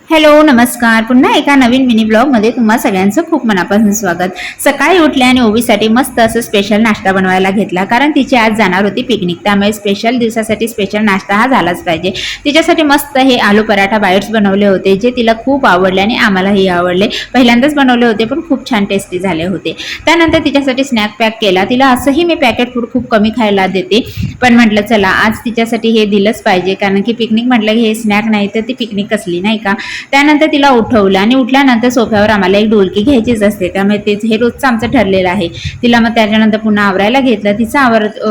Hello नमस्कार, पुन्हा एका नवीन मिनी ब्लॉगमध्ये तुम्हा सगळ्यांचं खूप मनापासून स्वागत। सकाळी उठले आणि ओवीसाठी मस्त असं स्पेशल नाश्ता बनवायला घेतला, कारण तिची आज जाणार होती पिकनिक, त्यामुळे स्पेशल दिवसासाठी स्पेशल नाश्ता हा झालाच पाहिजे। तिच्यासाठी मस्त हे आलू पराठा बाईट्स बनवले होते, जे तिला खूप आवडले आणि आम्हालाही आवडले। पहिल्यांदाच बनवले होते पण खूप छान टेस्टी झाले होते। त्यानंतर तिच्यासाठी स्नॅक पॅक केला। तिला असंही मी पॅकेट फूड खूप कमी खायला देते, पण म्हटलं चला आज तिच्यासाठी हे दिलंच पाहिजे, कारण की पिकनिक म्हटलं की हे स्नॅक नाही तर ती पिकनिक कसली, नाही का। त्यानंतर तिला उठवलं आणि उठल्यानंतर सोफ्यावर आम्हाला एक डोलकी घ्यायचीच असते, त्यामुळे ते हे रोजचं आमचं ठरलेलं आहे। तिला मग त्याच्यानंतर पुन्हा आवरायला घेतलं, तिचं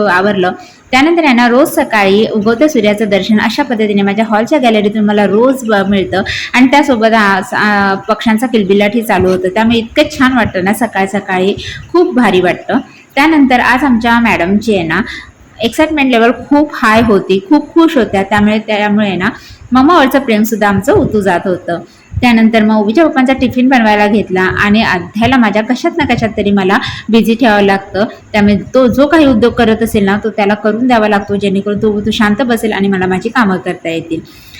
आवरलं। त्यानंतर आहे ना, रोज सकाळी उगवत्या सूर्याचं दर्शन अशा पद्धतीने माझ्या हॉलच्या गॅलरीतून मला रोज मिळतं, आणि त्यासोबत पक्ष्यांचा किलबिलाटही चालू होतं, त्यामुळे इतकं छान वाटतं ना सकाळी सकाळी, खूप भारी वाटतं। त्यानंतर आज आमच्या मॅडमची आहे ना एक्साइटमेंट लेवल खूप हाय होती, खूप खुश होत्या, त्यामुळे ना मम्मावरचं प्रेम सुद्धा आमचं उतू जात होतं। त्यानंतर मग ओवीच्या पप्पांचा टिफिन बनवायला घेतला, आणि अध्यायला माझ्या कशात ना कशात तरी मला बिझी ठेवावं लागतं, त्यामुळे तो जो काही उद्योग करत असेल ना तो त्याला करून द्यावा लागतो, जेणेकरून तो शांत बसेल आणि मला माझी कामं करता येतील।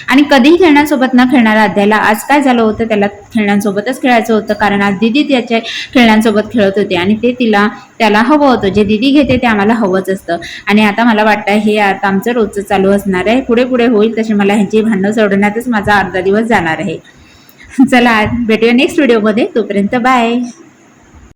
आणि कधीही खेळण्यांसोबत न खेळणारा अध्यायला आज काय झालं होतं, त्याला खेळण्यांसोबतच खेळायचं होतं, कारण आज दिदी त्याच्या खेळण्यांसोबत खेळत होते आणि त्याला हवं होतं, जे दिदी घेते ते आम्हाला हवंच असतं। आणि आता मला वाटतं हे आता आमचं रोजचं चालू असणार आहे, पुढे पुढे होईल तसे मला ह्यांची भांडणं सोडवण्यातच माझा अर्धा दिवस जाणार आहे। चला भेटूया नेक्स्ट व्हिडिओमध्ये, तोपर्यंत बाय।